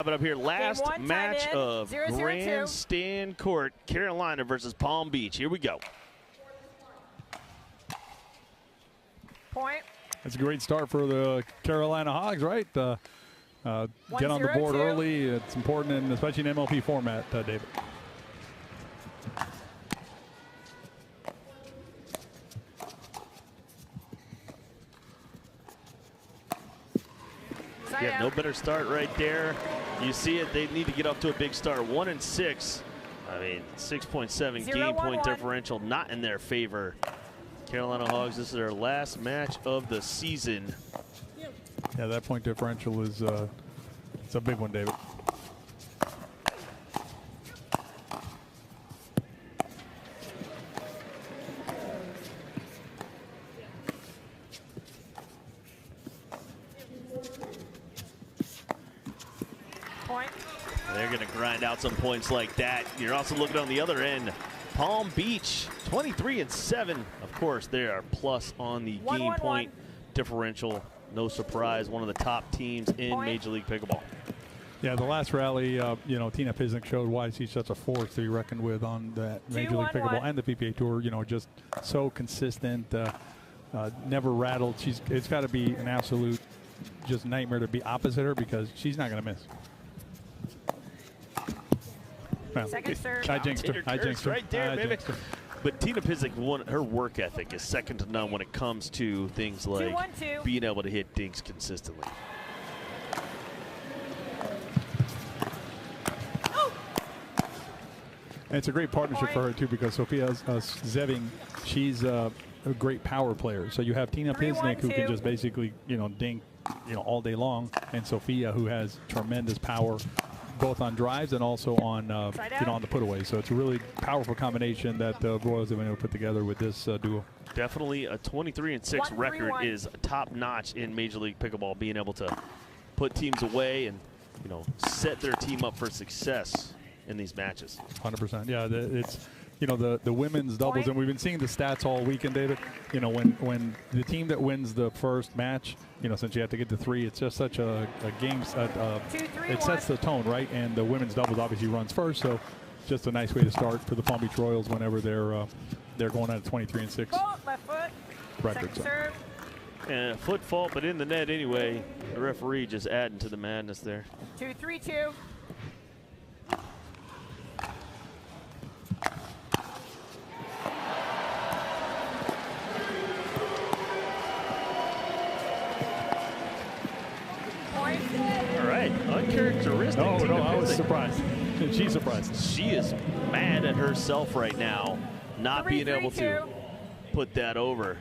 But up here, last match of Grandstand Court, Carolina versus Palm Beach. Here we go. Point. That's a great start for the Carolina Hogs, right? Get on the board early. It's important, and especially in MLP format, David. Yeah, no better start right there. You see it, they need to get off to a big start. 1-6. I mean, 6.7 game point differential, not in their favor. Carolina Hogs, this is their last match of the season. Yeah, that point differential is it's a big one, David. Point. They're going to grind out some points like that. You're also looking on the other end. Palm Beach, 23-7. Of course, they are plus on the game point differential. No surprise, one of the top teams in Major League Pickleball. Yeah, the last rally, you know, Tina Pisnik showed why she's such a force to be reckoned with on that Major League Pickleball and the PPA Tour. You know, just so consistent, never rattled. It's got to be an absolute just nightmare to be opposite her because she's not going to miss. Second serve. I jinxed her. I jinxed her. Right there, baby. But Tina Pisnik, her work ethic is second to none when it comes to things like being able to hit dinks consistently. And it's a great partnership for her too because Sophia Zeving, she's a great power player. So you have Tina Pisnik who can just basically, you know, dink, you know, all day long, and Sophia who has tremendous power, both on drives and also on you know, on the putaway. So it's a really powerful combination that the Royals have been able to put together with this duo. Definitely a 23-6 record is top notch in Major League Pickleball, being able to put teams away and, you know, set their team up for success in these matches. 100%. Yeah, it's, you know, the women's doubles, and we've been seeing the stats all weekend, David. You know, when the team that wins the first match, you know, since you have to get to 3, it's just such a game. It sets the tone, right? And the women's doubles obviously runs first, so just a nice way to start for the Palm Beach Royals whenever they're going at a 23-6 left foot. record. Second serve. And a foot fault, but in the net anyway. The referee just adding to the madness there. 2-3-2. Uncharacteristic. No, I was surprised. She's surprised. She is mad at herself right now, not being able to put that over.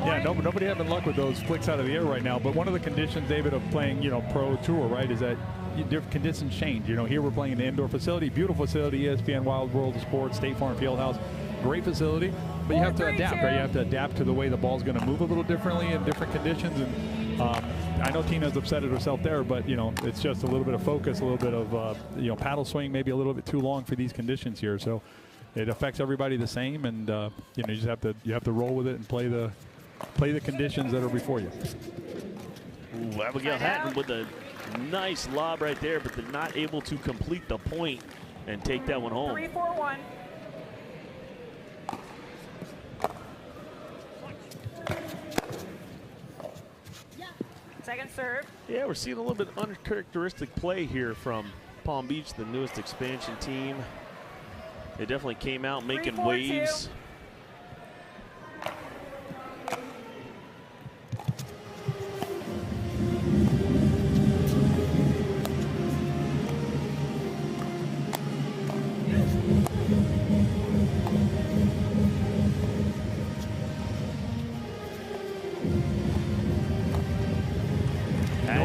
Yeah, nobody having luck with those flicks out of the air right now. But one of the conditions, David, of playing, you know, pro tour, right, is that different conditions change. You know, here we're playing in the indoor facility, beautiful facility, ESPN Wild World of Sports, State Farm Fieldhouse, great facility. But you have to adapt, right? You have to adapt to the way the ball's going to move a little differently in different conditions. And I know Tina's upset at herself there, but, you know, it's just a little bit of focus, a little bit of, you know, paddle swing, maybe a little bit too long for these conditions here. So it affects everybody the same, and you know, you have to roll with it and play the conditions that are before you. Ooh, Abigail Hatton with a nice lob right there, but they're not able to complete the point and take that one home. 3-4-1. Second serve. Yeah, we're seeing a little bit uncharacteristic play here from Palm Beach, the newest expansion team. They definitely came out making waves.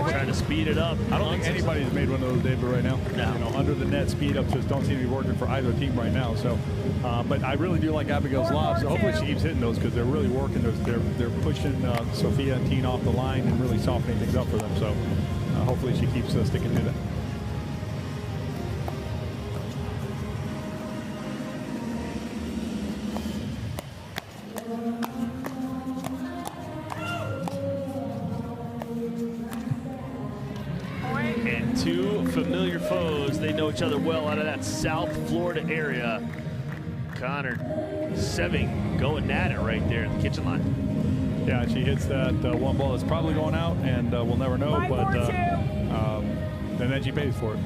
Trying to speed it up. I don't think anybody's made one of those, David, right now. No. You know, under the net speed ups just don't seem to be working for either team right now. So But I really do like Abigail's lobs. So hopefully she keeps hitting those because they're really working. They're pushing Sophia and Tina off the line and really softening things up for them. So hopefully she keeps sticking to that. And two familiar foes. They know each other well out of that South Florida area. Connor Seving going at it right there in the kitchen line. Yeah, she hits that one ball that's probably going out, and we'll never know. But and then she pays for it.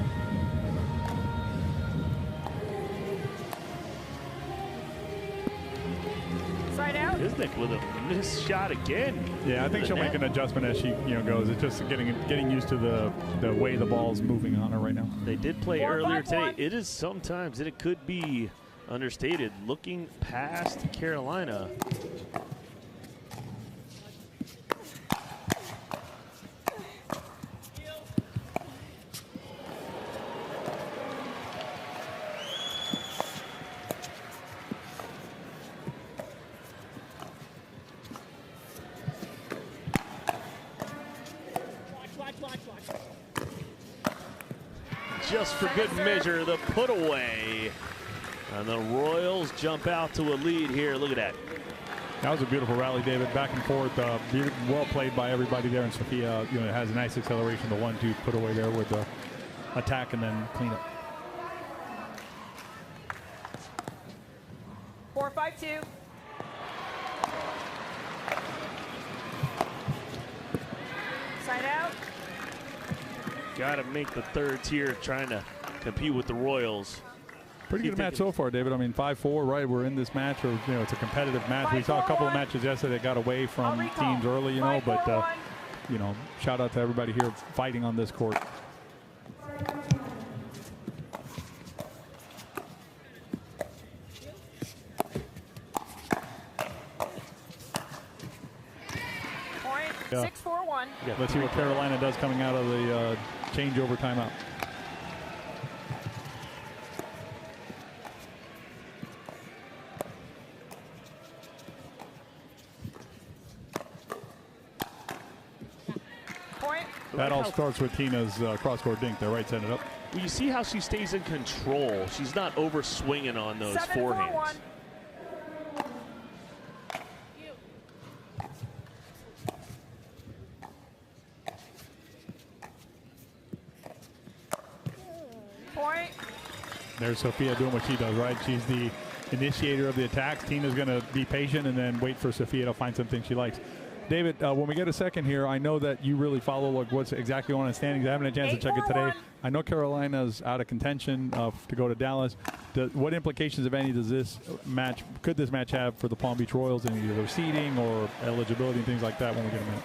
Side out. Isnick with a missed shot again. Yeah, I think she'll make an adjustment as she goes. It's just getting used to the way the ball's moving on her right now. They did play earlier today. It is sometimes, and it could be understated, looking past Carolina. Just for good measure, the put away. And the Royals jump out to a lead here. Look at that. That was a beautiful rally, David. Back and forth. Well played by everybody there. And Sophia, it has a nice acceleration. The 1-2 put away there with the attack and then clean up. 4-5-2. Side out. Got to make the thirds here, trying to compete with the Royals. Pretty good match so far, David. I mean, 5-4, right? We're in this match, or it's a competitive match. We saw a couple of matches yesterday that got away from teams early, but shout out to everybody here fighting on this court. Point. 6-4-1. Yeah, let's see what Carolina does coming out of the changeover timeout. That all starts with Tina's cross-court dink there, right? Setting it up. Well, you see how she stays in control. She's not over swinging on those forehands. Point. There's Sophia doing what she does, right? She's the initiator of the attacks. Tina's going to be patient and then wait for Sophia to find something she likes. David, when we get a second here, I know that you really follow what's exactly on the standings. I haven't had a chance to check it today. I know Carolina's out of contention to go to Dallas. What implications, if any, could this match have for the Palm Beach Royals in either their seeding or eligibility and things like that when we get a minute?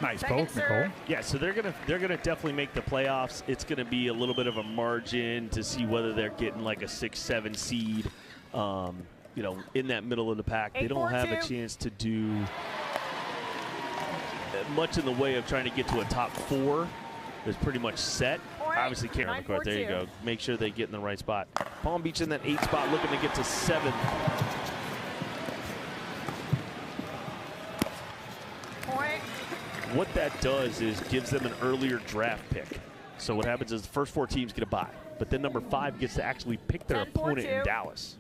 Nice poke, Nicole. Yeah, so they're gonna definitely make the playoffs. It's gonna be a little bit of a margin to see whether they're getting like a 6-7 seed. In that middle of the pack. They don't have a chance to do much in the way of trying to get to a top 4. It's pretty much set. Obviously, can't run the court. There you go. Make sure they get in the right spot. Palm Beach in that 8 spot, looking to get to 7. What that does is gives them an earlier draft pick. So what happens is the first 4 teams get a bye, but then number 5 gets to actually pick their opponent in Dallas.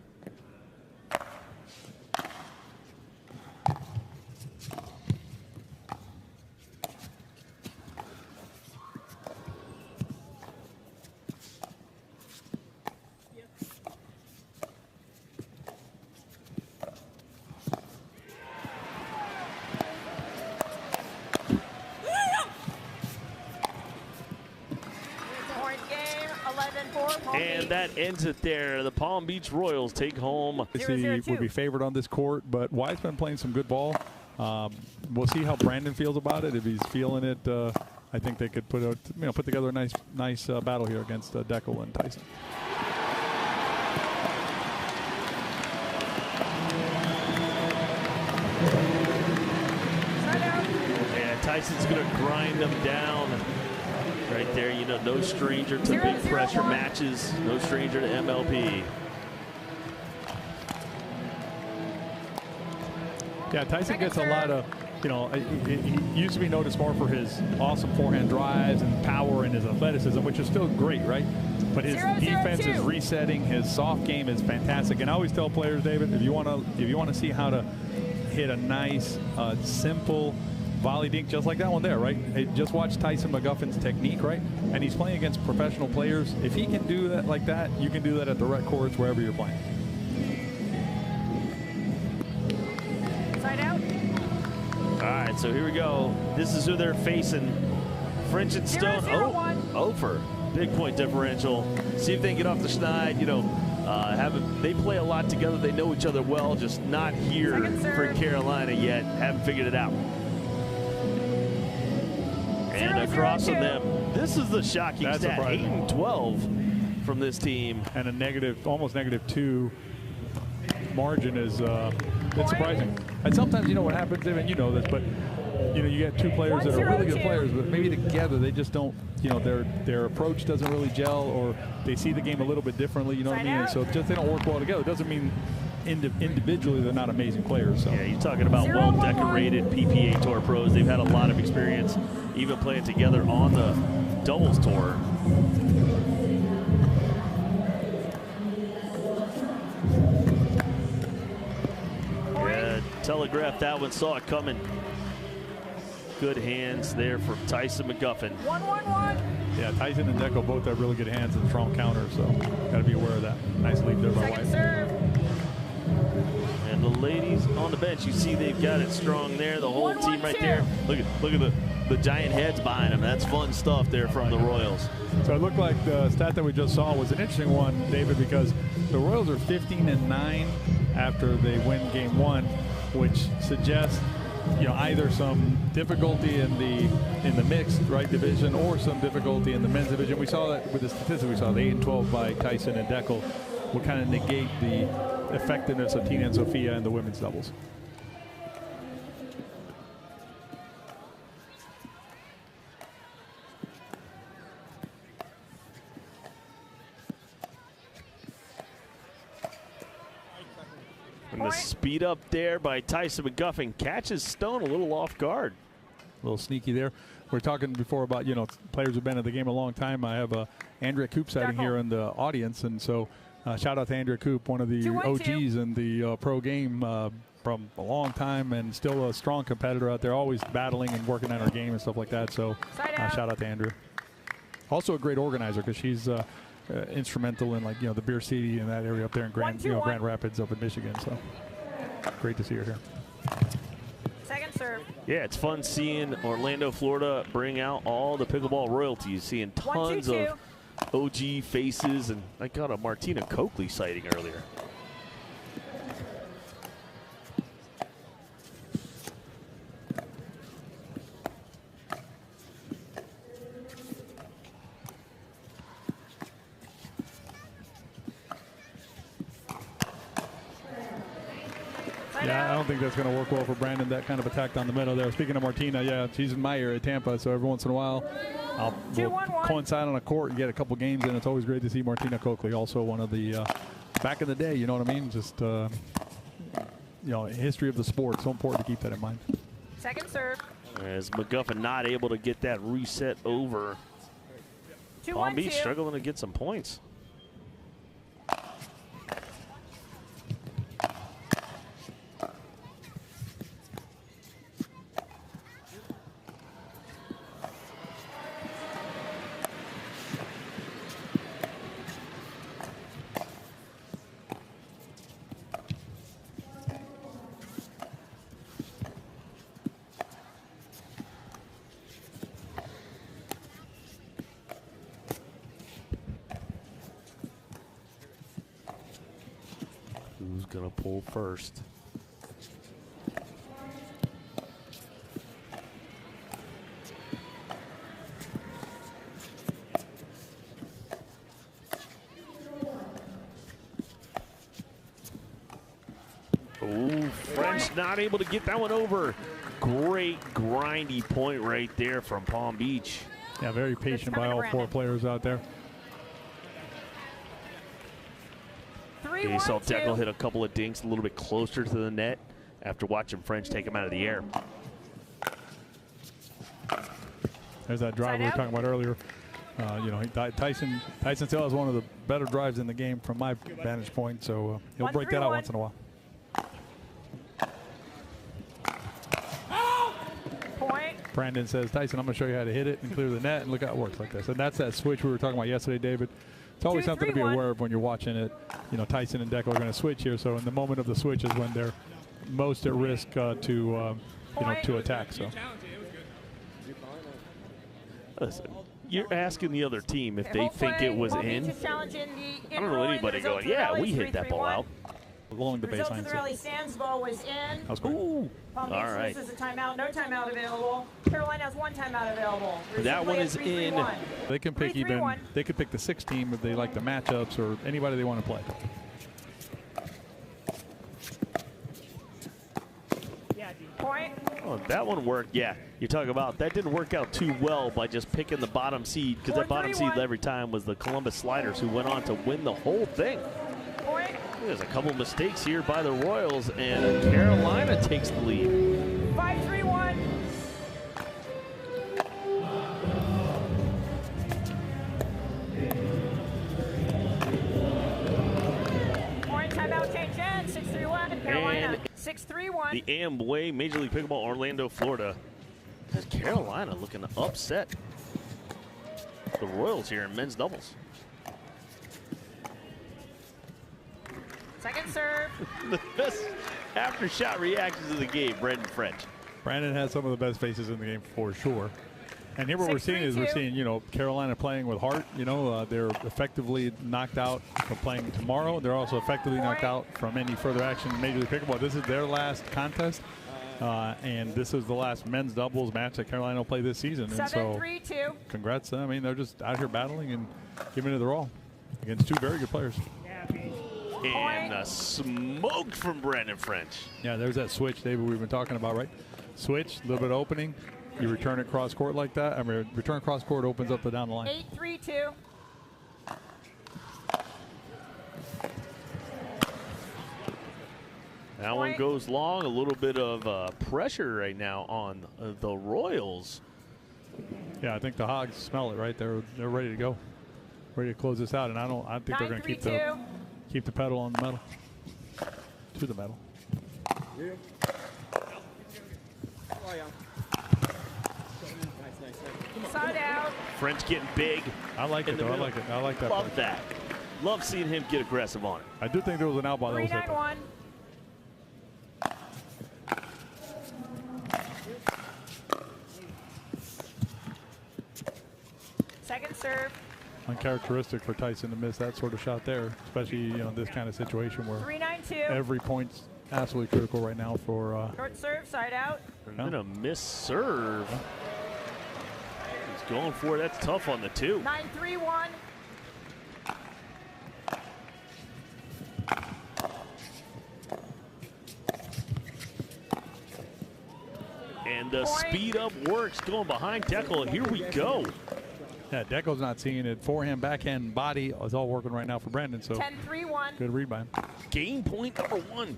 And that ends it there. The Palm Beach Royals take home. He would be favored on this court, but Wyatt's been playing some good ball. We'll see how Brandon feels about it. If he's feeling it, I think they could put together a nice battle here against Deckel and Tyson. Yeah, Tyson's going to grind them down right right there. You know, no stranger to big pressure matches. No stranger to MLP. Yeah, Tyson gets a lot of, you know, he used to be noticed more for his awesome forehand drives and power and his athleticism, which is still great, right? But his defense is resetting. His soft game is fantastic. And I always tell players, David, if you want to see how to hit a nice, simple volley dink, just like that one there, right? Hey, just watch Tyson McGuffin's technique, right? And he's playing against professional players. If he can do that like that, you can do that at the rec courts wherever you're playing. Side out. All right, so here we go. This is who they're facing. French and Stone. 0-0-1. Over. Big point differential. See if they can get off the schneid. You know, they play a lot together. They know each other well, just not here for Carolina yet. Haven't figured it out. And across from them, this is the shocking stat. 8-12 from this team. And a negative, almost -2 margin is it's surprising. And sometimes, you know what happens, David, you know this, but you know, you get two players that are really good players, but maybe together they just don't, you know, their approach doesn't really gel, or they see the game a little bit differently, you know what I mean? And so just they don't work well together. It doesn't mean individually they're not amazing players. So. Yeah, you're talking about well-decorated PPA Tour pros. They've had a lot of experience, even playing together on the doubles tour. Yeah, telegraphed that one, saw it coming. Good hands there from Tyson McGuffin. 1-1-1. Yeah, Tyson and Deco both have really good hands and strong counters, so got to be aware of that. Nice lead there by White. Serve. And the ladies on the bench, you see they've got it strong there. The whole team right there. Look at the giant heads behind them. That's fun stuff there from the Royals. So it looked like the stat that we just saw was an interesting one, David, because the Royals are 15-9 after they win game 1, which suggests, you know, either some difficulty in the mixed division or some difficulty in the men's division. We saw that with the statistics. We saw the 8-12 by Tyson and Deckel will kind of negate the effectiveness of Tina and Sophia in the women's doubles. And the speed up there by Tyson McGuffin catches Stone a little off guard. A little sneaky there. We're talking before about, you know, players who've been in the game a long time. I have Andrea Coop sitting here in the audience, and so shout out to Andrea Coop, one of the OGs in the pro game from a long time, and still a strong competitor out there, always battling and working on her game and stuff like that. So shout out to Andrea. Also a great organizer, because she's instrumental in, like, you know, the Beer City and that area up there in Grand Rapids up in Michigan. So great to see her here. Second serve. Yeah, it's fun seeing Orlando, Florida bring out all the pickleball royalties, seeing tons of OG faces, and I got a Martina Coakley sighting earlier. Yeah, I don't think that's going to work well for Brandon, that kind of attack down the middle there. Speaking of Martina, yeah, she's in my area, Tampa, so every once in a while we'll coincide on a court and get a couple games in. It's always great to see Martina Coakley, also one of the, back in the day, you know what I mean? Just, you know, history of the sport. So important to keep that in mind. Second serve. As McGuffin not able to get that reset over. Palm Beach struggling to get some points. Who's gonna pull first? Oh, French not able to get that one over. Great grindy point right there from Palm Beach. Yeah, very patient by all 4 players out there. You saw Deckel hit a couple of dinks a little bit closer to the net after watching French take him out of the air. There's that drive we were talking about earlier. You know, Tyson still has one of the better drives in the game from my vantage point, so he'll break that out once in a while. Point. Brandon says, Tyson, I'm going to show you how to hit it and clear the net, and look how it works like this. And that's that switch we were talking about yesterday, David. It's always something to be aware of when you're watching it. You know, Tyson and Deckel are going to switch here, so in the moment of the switch is when they're most at risk to attack. So. Listen, you're asking the other team if they think it was in. I don't know anybody going, yeah, we hit that ball out. Along the Result baseline. of the rally, Sam's ball was in. That was great. Ooh. Palm All Beach right. loses a timeout. No timeout available. Carolina has 1 timeout available. That one is in. They can pick they could pick the 6 team if they like the matchups or anybody they want to play. Point. Oh, that one worked. Yeah, you talk about that didn't work out too well by just picking the bottom seed, because that bottom seed every time was the Columbus Sliders, who went on to win the whole thing. Point. There's a couple mistakes here by the Royals, and Carolina takes the lead. 5-3-1. Point. Timeout change in. 6-3-1. Carolina. 6-3-1. The Amway Major League Pickleball Orlando, Florida. Has Carolina looking to upset the Royals here in men's doubles. Second serve. The best after shot reactions of the game, Brandon French. Brandon has some of the best faces in the game for sure. And here what we're seeing is you know, Carolina playing with heart. You know, they're effectively knocked out from playing tomorrow. They're also effectively knocked out from any further action in Major League Pickleball. This is their last contest, and this is the last men's doubles match that Carolina will play this season. And so, 7-3-2. congrats. I mean, they're just out here battling and giving it their all against 2 very good players. And a smoke from Brandon French. Yeah, there's that switch, David, we've been talking about, right? Switch, a little bit of opening. You return it cross court like that. I mean, return cross court opens up the down the line. 8-3-2. That one goes long. A little bit of pressure right now on the Royals. Yeah, I think the Hogs smell it, right? They're ready to go, ready to close this out. And I think they're going to keep the pedal on the metal, to the metal. Side out. French getting big. I like it, though. I like it. I like that. Love that. Love seeing him get aggressive on it. I do think there was an out ball that was hit. 3-9-1. Second serve. Uncharacteristic for Tyson to miss that sort of shot there, especially, you know, this kind of situation where 3-9-2. every point's absolutely critical right now for. Short serve, side out. And then a missed serve. He's going for it. That's tough on the 2. 9-3-1. And the speed up works going behind Deckel. Here we go. Yeah, Deckel's not seeing it. Forehand, backhand, body is all working right now for Brandon. So 10-3-1. good read by him. Game point number 1.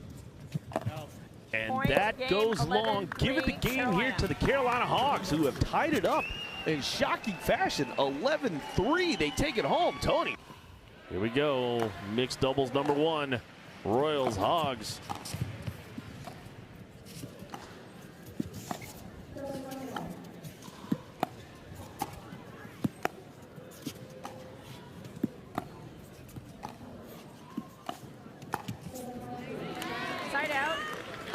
And Point that game, goes long. 11-3 Give it the game Carolina. here to the Carolina Hogs, who have tied it up in shocking fashion. 11-3. They take it home, Tony. Here we go. Mixed doubles number 1. Royals, Hogs. Side out.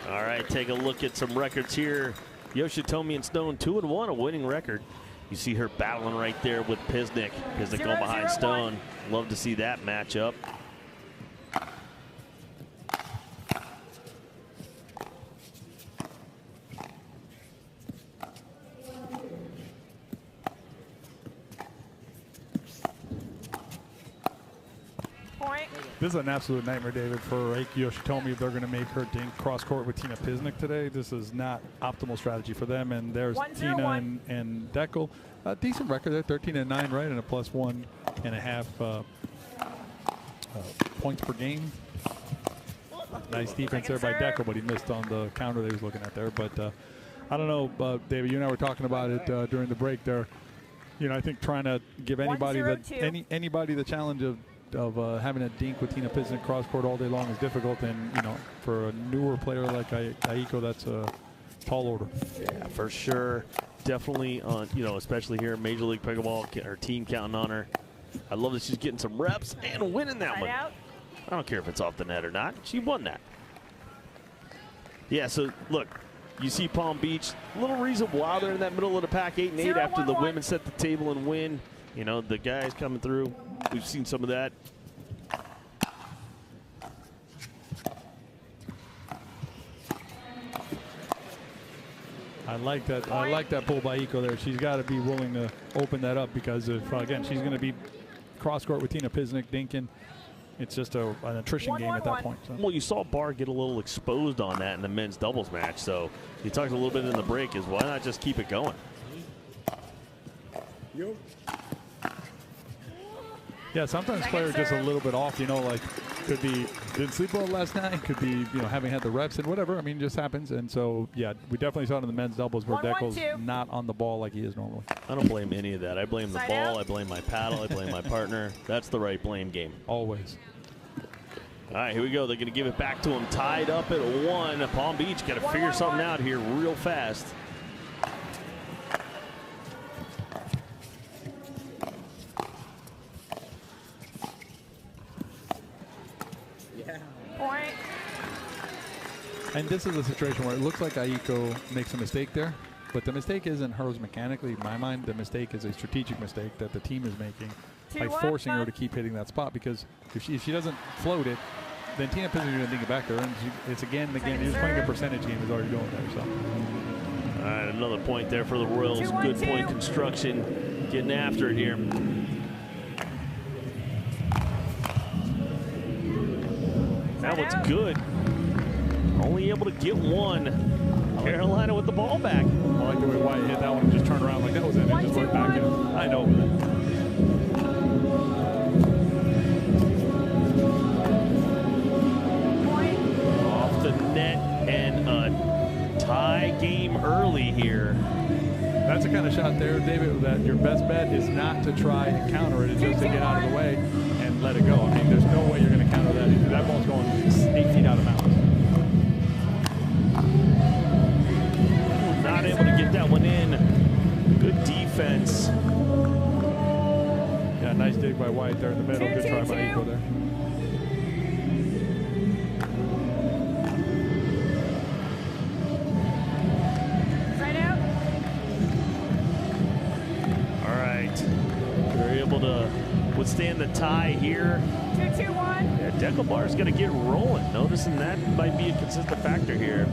All right, take a look at some records here. Yoshitomi and Stone 2-1, a winning record. You see her battling right there with Pisnik. Pisnik going behind Stone. Love to see that matchup. Point. This is an absolute nightmare, David, for Aiki Yoshitomi if they're going to make her dink cross court with Tina Pisnik today. This is not optimal strategy for them. And there's Tina and Deckel. Decent record there, 13-9, right, and a +1.5 points per game. Nice defense there by Deckel, but he missed on the counter that he was looking at there. But I don't know, David, you and I were talking about it during the break there. You know, I think trying to give anybody the challenge of having a dink with Tina Pisnik cross court all day long is difficult, and you know, for a newer player like Aiko, that's a tall order. Yeah, for sure. Definitely on, you know, especially here in Major League Pickleball, her team counting on her. I love that she's getting some reps and winning that one. I don't care if it's off the net or not. She won that. Yeah, so look, you see Palm Beach, a little reason why they're in that middle of the pack, 8-8 after the women set the table and win. You know, the guys coming through. We've seen some of that. I like that. I like that pull by Iko there. She's got to be willing to open that up, because if again she's going to be cross court with Tina Pisnik dinking, it's just an attrition game at that point. So. Well, you saw Barr get a little exposed on that in the men's doubles match. So you talked a little bit in the break is why not just keep it going? Yeah, sometimes players just a little bit off, you know, like could be didn't sleep well last night, could be, you know, having had the reps and whatever. I mean, it just happens. And so, yeah, we definitely saw it in the men's doubles where Deckel's not on the ball like he is normally. I don't blame any of that. I blame the ball. I blame my paddle. I blame my partner. That's the right blame game. Always. All right, here we go. They're going to give it back to him. Tied up at 1. Palm Beach got to figure something out here real fast. And this is a situation where it looks like Aiko makes a mistake there, but the mistake isn't hers mechanically. In my mind, the mistake is a strategic mistake that the team is making by forcing her to keep hitting that spot, because if she doesn't float it, then Tina Pisnik is going to think it back there, and it's again and again. You're just playing a percentage game is all you're doing there. So. All right, another point there for the Royals. Good point construction, getting after it here. That one's good. Only able to get one. Carolina with the ball back. I like the way Wyatt hit that one and just turned around like that was it. And just went back in. I know. Off the net, and a tie game early here. That's the kind of shot there, David, that your best bet is not to try and counter it. It's just to get out of the way and let it go. I mean, there's no way you're going to counter that either. That ball's going 8 feet out of bounds. Not able to get that one in. Good defense. Yeah, nice dig by Wyatt there in the middle. Good try by Aiko there. Right out. All right. They're able to withstand the tie here. 2-2-1. Yeah, Deckelbar's going to get rolling. Noticing that might be a consistent factor here.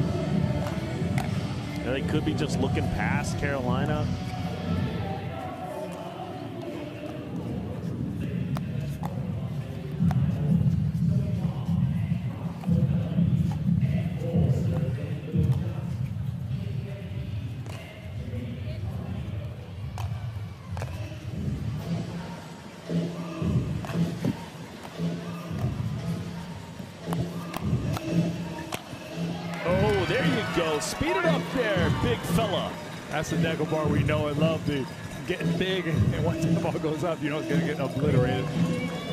They could be just looking past Carolina. Oh, there you go. Speed it up there, big fella. That's the Deckelbar we know and love, the getting big, and once the ball goes up, you know it's going to get obliterated.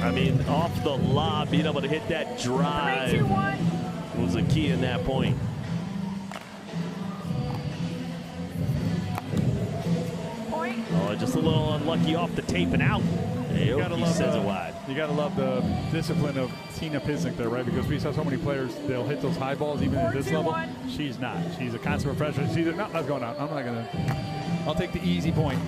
I mean, off the lob, being able to hit that drive 3-2-1. was the key in that point. Point. Oh, just a little unlucky off the tape and out. He sends it wide. You got to love the discipline of Tina Pisnik there, right? Because we saw so many players, they'll hit those high balls even at this level. She's not. She's a consummate professional. She's no, that's going out. I'm not going to. I'll take the easy point.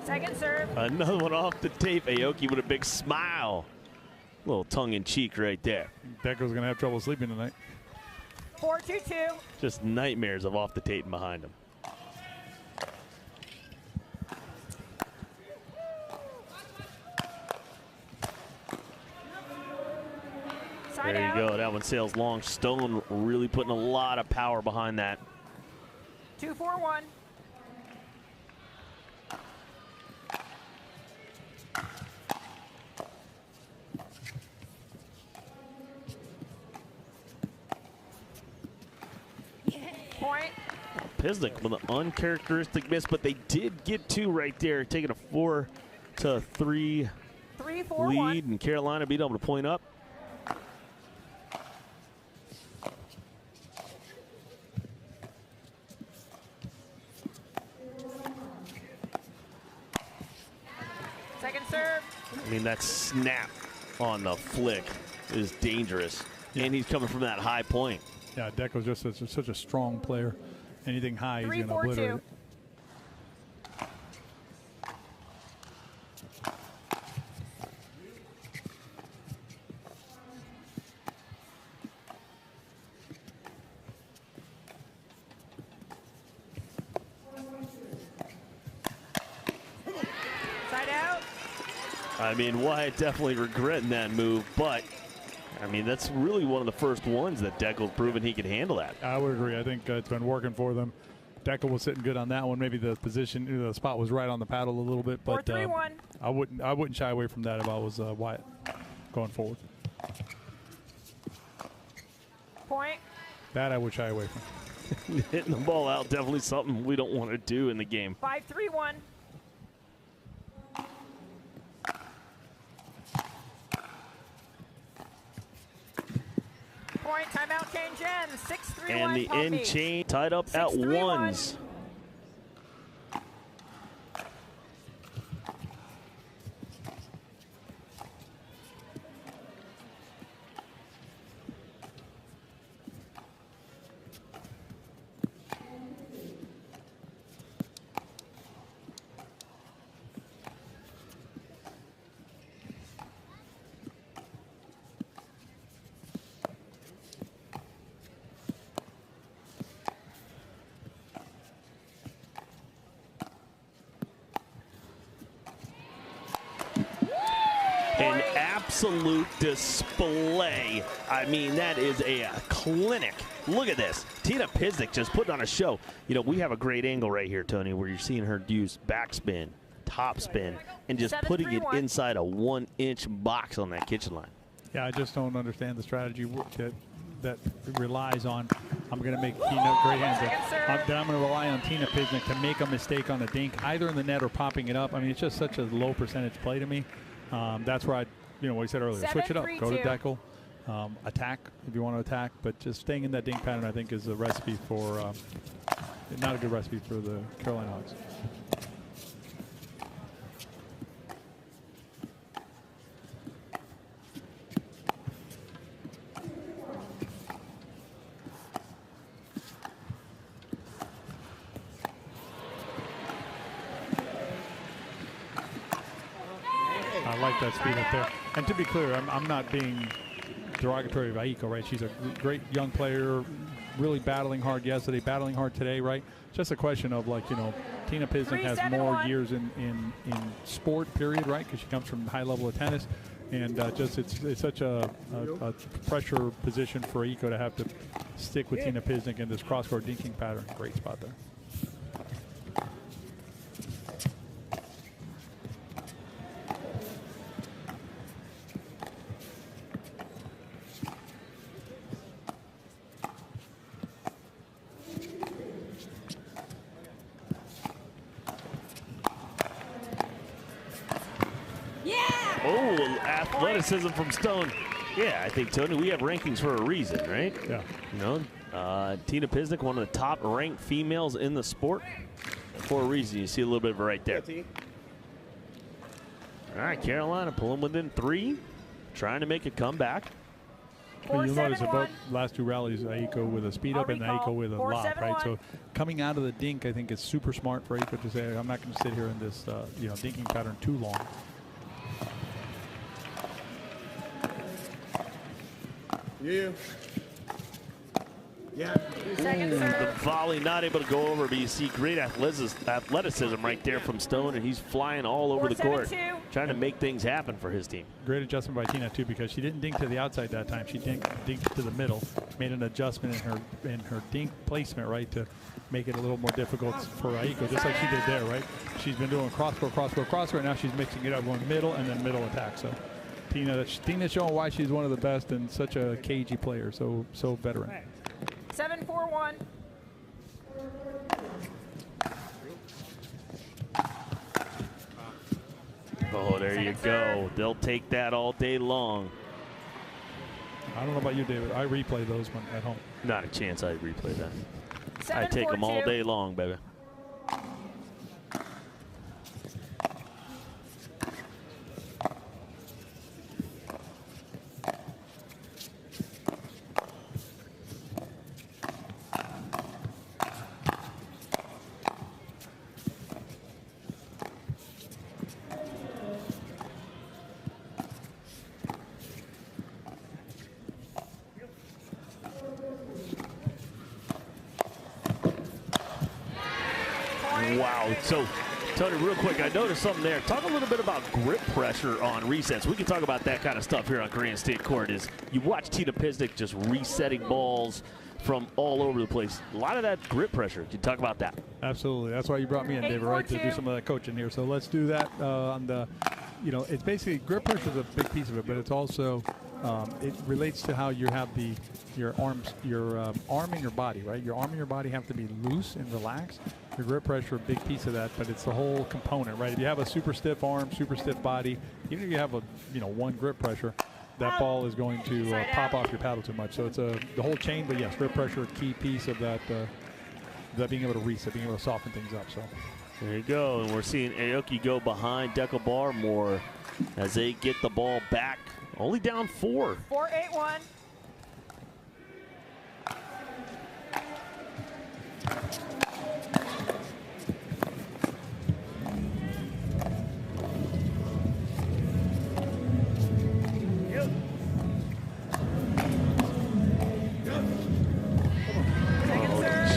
Second serve. Another one off the tape. Aoki with a big smile. A little tongue-in-cheek right there. Deckel's going to have trouble sleeping tonight. 4-2-2. Just nightmares of off the tape and behind him. Side There you out. go. That one sails long. Stone really putting a lot of power behind that. 2-4-1. Point. Pisnik with an uncharacteristic miss, but they did get two right there, taking a 4-3 3-4-1. lead, and Carolina being able to point up. Second serve. I mean, that snap on the flick is dangerous, and he's coming from that high point. Yeah, Deckel's just such a strong player. Anything high, he's going to obliterate it. Side out. I mean, Wyatt definitely regretting that move, but I mean, that's really one of the first ones that Deckel's proven he can handle that. I would agree. I think it's been working for them. Deckel was sitting good on that one. Maybe the position, the spot was right on the paddle a little bit, but 4-3-1. I wouldn't shy away from that if I was Wyatt going forward. Point. That I would shy away from. Hitting the ball out, definitely something we don't want to do in the game. 5-3-1. Point. Timeout. Change in. 6-3-1. And the Palm end Beach. chain tied up at 6-3-1. ones. An absolute display. I mean, that is a clinic. Look at this. Tina Pisnik just putting on a show. You know, we have a great angle right here, Tony, where you're seeing her use backspin, topspin, and just putting it 7-3-1. inside a 1-inch box on that kitchen line. Yeah, I just don't understand the strategy that relies on, I'm going to make Tina, great hands, that I'm going to rely on Tina Pisnik to make a mistake on a dink, either in the net or popping it up. I mean, it's just such a low percentage play to me. That's where what we said earlier, switch it up, go to 7-3-2. Deckel, attack if you want to attack, but just staying in that dink pattern, I think, is a recipe for, not a good recipe for the Carolina Hogs. I like that speed up there. And to be clear, I'm not being derogatory of Aiko, right? She's a great young player, really battling hard yesterday, battling hard today, right? Just a question of, like, you know, Tina Pisnik has more 3-7-1. years in sport, period, right? Because she comes from high level of tennis. And just it's such a pressure position for Aiko to have to stick with Tina Pisnik in this cross-court dinking pattern. Great spot there. Oh, athleticism from Stone. Yeah, I think, Tony, we have rankings for a reason, right? Yeah. You know, Tina Pisnik, one of the top-ranked females in the sport, for a reason. You see a little bit of it right there. All right, Carolina pulling within 3, trying to make a comeback. Well, you'll notice 4-7-1. about last 2 rallies, Aiko with a speed up and Aiko with a lob, right? So coming out of the dink, I think it's super smart for Aiko to say, I'm not going to sit here in this, dinking pattern too long. Yeah. Second The serve. volley not able to go over, but you see great athleticism right there from Stone, and he's flying all over the court, 4-7-2. trying to make things happen for his team. Great adjustment by Tina too, because she didn't dink to the outside that time. She dinked to the middle. Made an adjustment in her dink placement, right, to make it a little more difficult for Aiko, just like she did there, right? She's been doing cross-court, cross-court, cross-court. Now she's mixing it up, going middle and then middle attack. So Tina's showing why she's one of the best and such a cagey player, so veteran. 7-4-1. Oh, there you go. They'll take that all day long. I don't know about you, David. I replay those at home. Not a chance I replay that. 7-4-2. I take them all day long, baby. Wow. So, Tony, real quick, I noticed something there. Talk a little bit about grip pressure on resets. We can talk about that kind of stuff here on Korean State Court. Is you watch Tina Pisnik just resetting balls from all over the place. A lot of that grip pressure. Can you talk about that? Absolutely. That's why you brought me in, David, right, to do some of that coaching here. So let's do that on the, it's basically grip pressure is a big piece of it, but it's also it relates to how you have your arms, your arm and your body, right? Your arm and your body have to be loose and relaxed. Your grip pressure, a big piece of that, but it's the whole component, right? If you have a super stiff arm, super stiff body, even if you have a one grip pressure, that ball is going to pop off your paddle too much. So it's the whole chain, but yes, grip pressure, a key piece of that being able to reset, being able to soften things up. So there you go, and we're seeing Aoki go behind Dekel Bar more as they get the ball back. Only down 4. 4-8-1.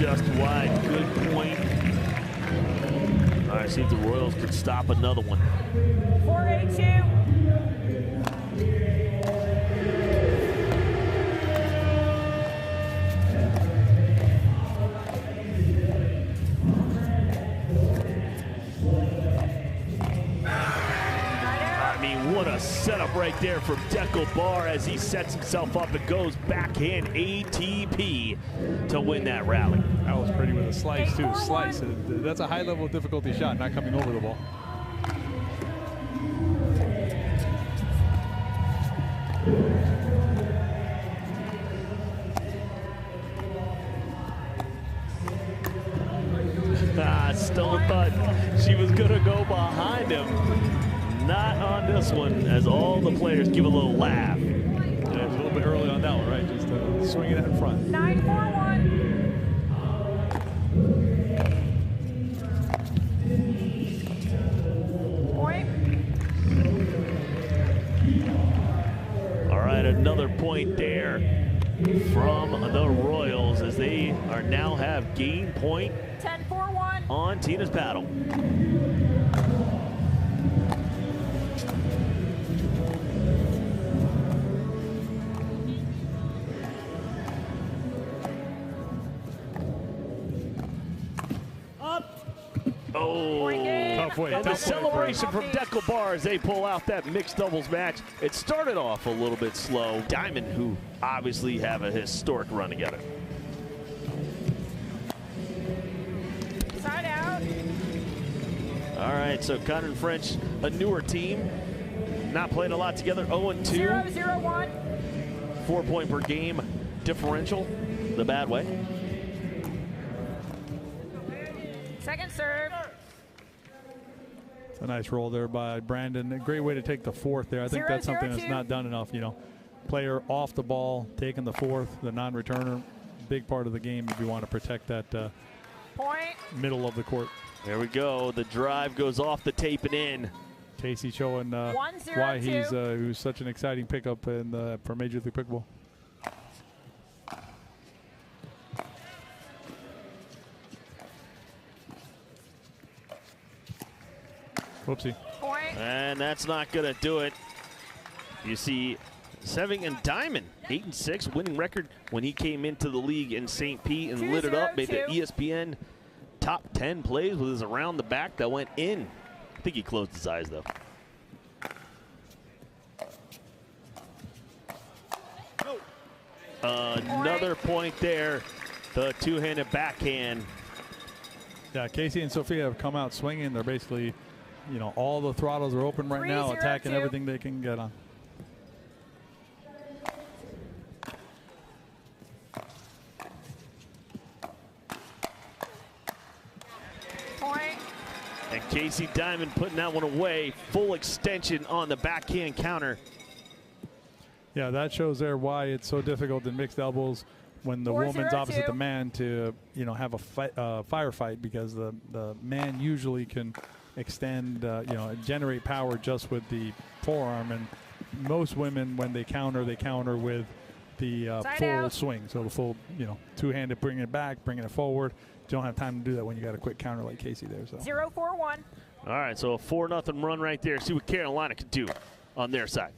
Just wide, good point. All right, see if the Royals can stop another one. 4-8-2. I mean, what a setup right there from Dekel Bar as he sets himself up and goes backhand ATP to win that rally. that was pretty with a slice too. Slice. That's a high level of difficulty shot, not coming over the ball. Stone thought she was going to go behind him. Not on this one, as all the players give a little laugh. Yeah, it was a little bit early on that one, right? Just swinging it in front. 9-4-1. Point. All right, another point there from the Royals as they are now have game point 10-4-1. on Tina's paddle. Oh, Tough way. and the Tough way. celebration from Dekel Bar as they pull out that mixed doubles match. It started off a little bit slow. Diamond, who obviously have a historic run together. Side out. All right, so Connor and French, a newer team, not playing a lot together. 0-2, 0-0-1. 4 point per game differential, the bad way. Second serve. It's a nice roll there by Brandon. A great way to take the fourth there. I think that's something that's not done enough. You know, player off the ball, taking the fourth, the non-returner, big part of the game if you want to protect that Point. middle of the court. There we go. The drive goes off the tape and in. Casey showing why he's who's such an exciting pickup for Major League Pickleball. Whoopsie. Point. And that's not going to do it. You see, Seving and Diamond, 8-6, winning record when he came into the league in St. Pete and lit it up, made the ESPN top 10 plays with his around the back that went in. I think he closed his eyes, though. Another point there. The two-handed backhand. Yeah, Casey and Sophia have come out swinging. They're basically, you know, all the throttles are open right now, attacking everything they can get on. Point. And Casey Diamond putting that one away. Full extension on the backhand counter. Yeah, that shows there why it's so difficult in mixed doubles when the woman's opposite the man to, you know, have a firefight, because the man usually can extend, you know, generate power just with the forearm, and most women, when they counter with the full swing, so the full, you know, two-handed, bringing it back, bringing it forward. You don't have time to do that when you got a quick counter like Casey there. So 0-4-1. All right, so a 4-0 run right there. See what Carolina can do on their side.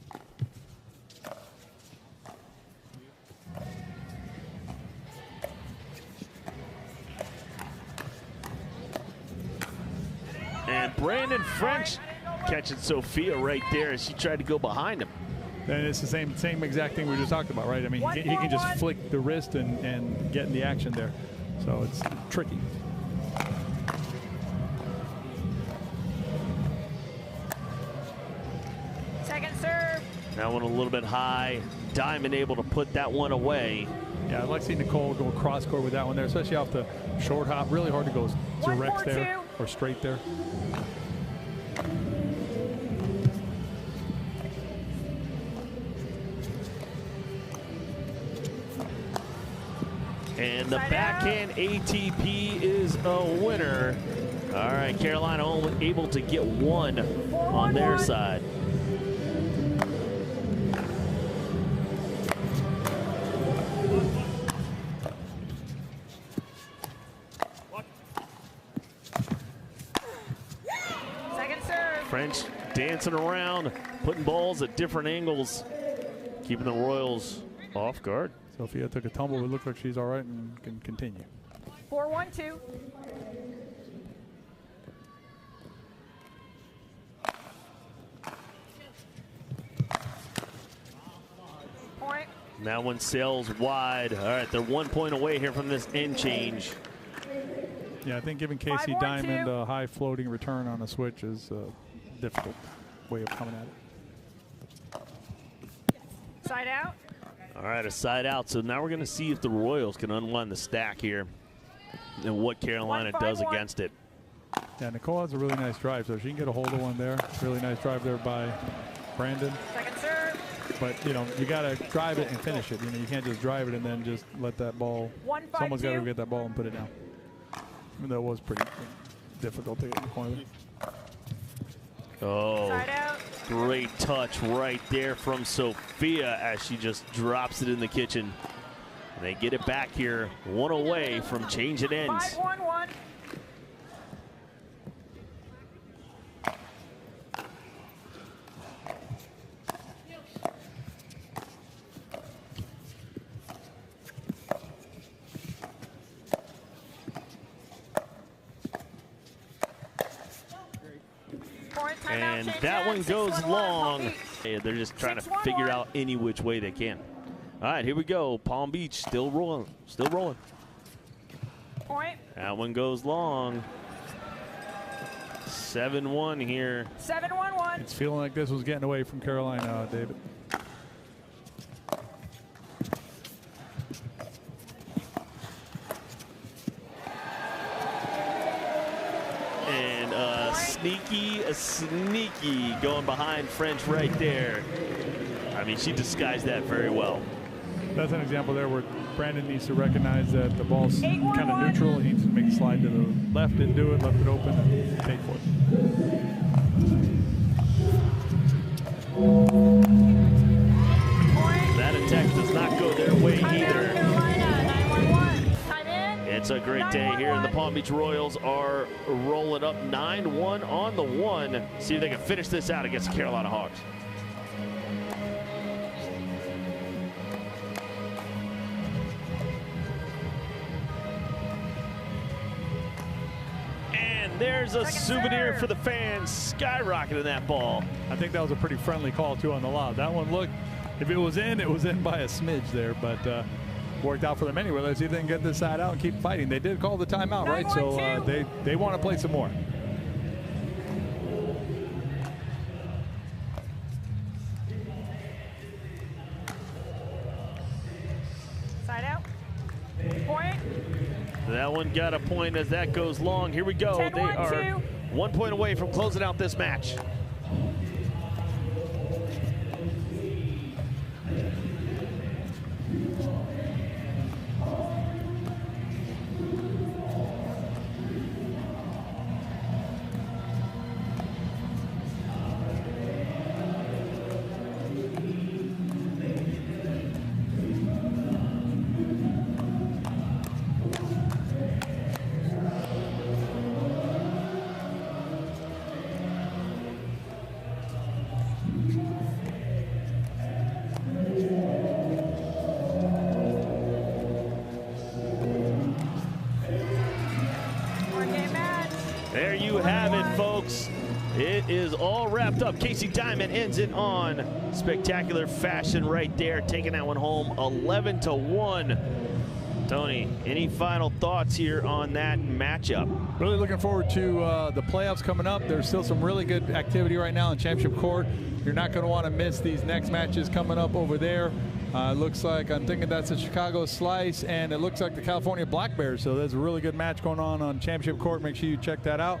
And Brandon French catching Sophia right there as she tried to go behind him. And it's the same exact thing we just talked about, right? I mean, he can just flick the wrist and get in the action there. So it's tricky. Second serve. That one a little bit high. Diamond able to put that one away. Yeah, I'd like to see Nicole go cross court with that one there, especially off the short hop. Really hard to go direct there or straight there. And the backhand ATP is a winner. All right, Carolina only able to get one on their side. Second serve. French dancing around, putting balls at different angles, keeping the Royals off guard. Sophia took a tumble. It looks like she's all right and can continue. 4-1-2. Point. That one sails wide. All right, they're 1 point away here from this end change. Yeah, I think giving Casey Diamond a high floating return on a switch is a difficult way of coming at it. Side out. All right, a side out. So now we're going to see if the Royals can unwind the stack here and what Carolina does against it. Yeah, Nicole has a really nice drive, so she can get a hold of one there. Really nice drive there by Brandon. Second serve. But, you know, you got to drive it and finish it. You know, you can't just drive it and then just let that ball. Someone's got to get that ball and put it down. Even though it was pretty difficult to get in the corner. Oh, Side out. great touch right there from Sophia as she just drops it in the kitchen. And they get it back here, one away from changing ends. 5-1-1. And that one goes long. They're just trying to figure out any which way they can. All right, here we go. Palm Beach still rolling, still rolling. Point. That one goes long. 7-1 here. 7-1-1. It's feeling like this was getting away from Carolina, David. And sneaky going behind French right there. I mean, she disguised that very well. That's an example there where Brandon needs to recognize that the ball's kind of neutral. He needs to make a slide to the left, didn't do it, left it open, and take for it. That attack does not go their way either. Carolina, 9-1-1. Time in. It's It's a great day here. The Palm Beach Royals are rolling up 9-1 on the one. See if they can finish this out against the Carolina Hogs. And there's a souvenir for the fans, skyrocketing that ball. I think that was a pretty friendly call, too, on the lob. That one looked, if it was in by a smidge there, but worked out for them anyway. Let's see if they can get this side out and keep fighting. They did call the timeout, right? So they want to play some more. Side out. Point. That one got a point as that goes long. Here we go. 10, they are 1 point away from closing out this match. There you have it, folks. It is all wrapped up. Casey Diamond ends it on spectacular fashion right there, taking that one home 11-1. Tony, any final thoughts here on that matchup? Really looking forward to the playoffs coming up. There's still some really good activity right now in Championship Court. You're not going to want to miss these next matches coming up over there. Looks like, I'm thinking that's the Chicago Slice, and it looks like the California Black Bears. So there's a really good match going on Championship Court. Make sure you check that out.